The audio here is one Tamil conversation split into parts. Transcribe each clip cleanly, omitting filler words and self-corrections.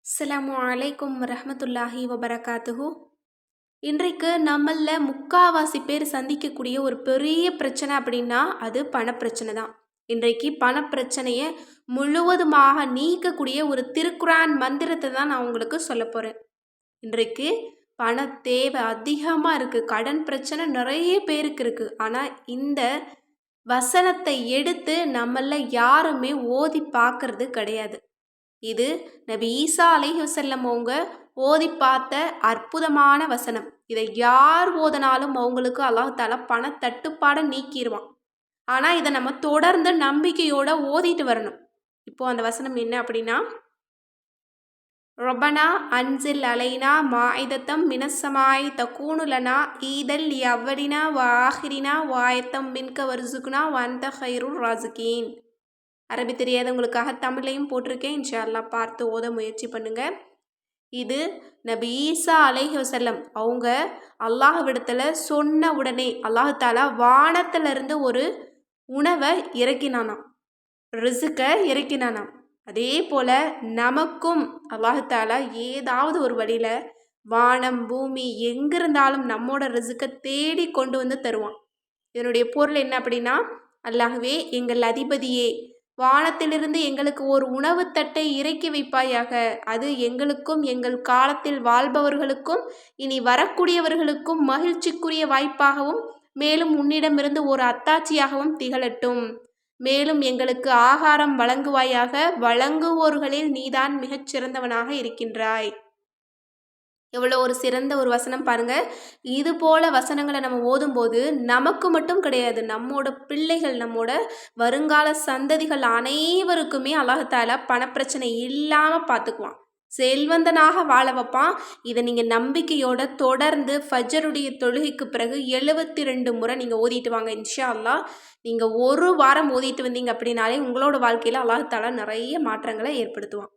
அஸ்ஸலாமு அலைக்கும் வரஹ்மத்துல்லாஹி வபரகாத்துஹு. இன்றைக்கு நம்மள முக்காவாசி பேர் சந்திக்கக்கூடிய ஒரு பெரிய பிரச்சனை அப்படின்னா அது பணப்பிரச்சனை தான். இன்றைக்கு பணப்பிரச்சனையை முழுவதுமாக நீக்கக்கூடிய ஒரு திருக்குரான் மந்திரத்தை தான் நான் உங்களுக்கு சொல்ல போகிறேன். இன்றைக்கு பண தேவை அதிகமாக இருக்குது. கடன் பிரச்சனை நிறைய பேருக்கு இருக்குது. ஆனால் இந்த வசனத்தை எடுத்து நம்மள யாருமே ஓதி பார்க்கறது கிடையாது. இது நபி ஈசா அலைஹிவஸல்லம் அவங்க ஓதி பார்த்த அற்புதமான வசனம். இதை யார் ஓதனாலும் அவங்களுக்கு அல்லாஹ் தஆலா பண தட்டுப்பாடை நீக்கிடுவான். ஆனால் இதை நம்ம தொடர்ந்து நம்பிக்கையோட ஓதிட்டு வரணும். இப்போ அந்த வசனம் என்ன அப்படின்னா, ரொபனா அன்சில் அலைனா மாயிதத்தம் மினசமாய் தக்கூனு லனா ஈதல் யவ்வடினா வாஹிரினா வாயத்தம் மின்க வர்சுகுனா வந்த ஹைருர் ராசுகீன். அரபி தெரியாதவங்களுக்காக தமிழையும் போட்டிருக்கேன். இன்ஷா அல்லாஹ் பார்த்து ஓத முயற்சி பண்ணுங்கள். இது நபி ஈசா அலைஹிவஸல்லம் அவங்க அல்லாஹ்விடத்தில் சொன்ன உடனே அல்லாஹ் தஆலா வானத்திலிருந்து ஒரு உணவை இறக்கினானாம், ரிசுக்கை இறக்கினானாம். அதே போல் நமக்கும் அல்லாஹ் தஆலா ஏதாவது ஒரு வழியில் வானம் பூமி எங்கிருந்தாலும் நம்மோட ரிசுக்கை தேடி கொண்டு வந்து தருவான். இதனுடைய பொருள் என்ன அப்படின்னா, அல்லாஹ்வே எங்கள் அதிபதியே, வானத்திலிருந்து எங்களுக்கு ஒரு உணவு தட்டை இறக்கி வைப்பாயாக. அது எங்களுக்கும் எங்கள் காலத்தில் வாழ்பவர்களுக்கும் இனி வரக்கூடியவர்களுக்கும் மகிழ்ச்சிக்குரிய வாய்ப்பாகவும் மேலும் உன்னிடமிருந்து ஒரு அத்தாட்சியாகவும் திகழட்டும். மேலும் எங்களுக்கு ஆகாரம் வழங்குவாயாக. வழங்குவோர்களில் நீதான் மிகச் சிறந்தவனாக இருக்கின்றாய். எவ்வளோ ஒரு சிறந்த ஒரு வசனம் பாருங்கள். இது போல் வசனங்களை நம்ம ஓதும்போது நமக்கு மட்டும் கிடையாது, நம்மோட பிள்ளைகள், நம்மோட வருங்கால சந்ததிகள் அனைவருக்குமே அல்லாஹ் தஆலா பணப்பிரச்சனை இல்லாமல் பார்த்துக்குவான், செல்வந்தனாக வாழ வைப்பான். இதை நீங்கள் நம்பிக்கையோட தொடர்ந்து ஃபஜ்ருடைய தொழுகைக்கு பிறகு 72 முறை நீங்கள் ஓதிட்டு வாங்க. இன்ஷா அல்லாஹ் நீங்கள் ஒரு வாரம் ஓதிட்டு வந்தீங்க அப்படின்னாலே உங்களோட வாழ்க்கையில் அல்லாஹ் தஆலா நிறைய மாற்றங்களை ஏற்படுத்துவான்.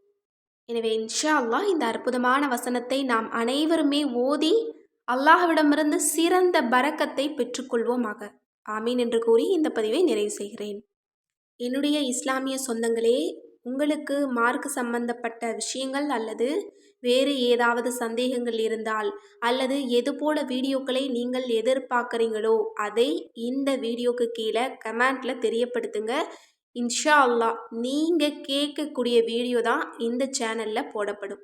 எனவே இன்ஷா அல்லாஹ் இந்த அற்புதமான வசனத்தை நாம் அனைவருமே ஓதி அல்லாஹ்விடமிருந்து சிறந்த பரக்கத்தை பெற்றுக்கொள்வோமாக. ஆமீன் என்று கூறி இந்த பதிவை நிறைவு செய்கிறேன். என்னுடைய இஸ்லாமிய சொந்தங்களே, உங்களுக்கு மார்க் சம்பந்தப்பட்ட விஷயங்கள் அல்லது வேறு ஏதாவது சந்தேகங்கள் இருந்தால் அல்லது எது போல வீடியோக்களை நீங்கள் எதிர்பார்க்குறீங்களோ அதை இந்த வீடியோக்கு கீழே கமெண்ட்டில் தெரியப்படுத்துங்க. இன்ஷா அல்லாஹ் நீங்கள் கேட்கக்கூடிய வீடியோ தான் இந்த சேனலில் போடப்படும்.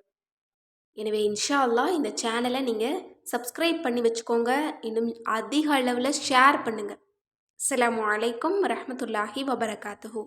எனவே இன்ஷா அல்லாஹ் இந்த சேனலை நீங்கள் சப்ஸ்கிரைப் பண்ணி வச்சுக்கோங்க. இன்னும் அதிக அளவில் ஷேர் பண்ணுங்கள். அஸ்ஸலாமு அலைக்கும் வரஹ்மத்துல்லாஹி வபரகாத்துஹு.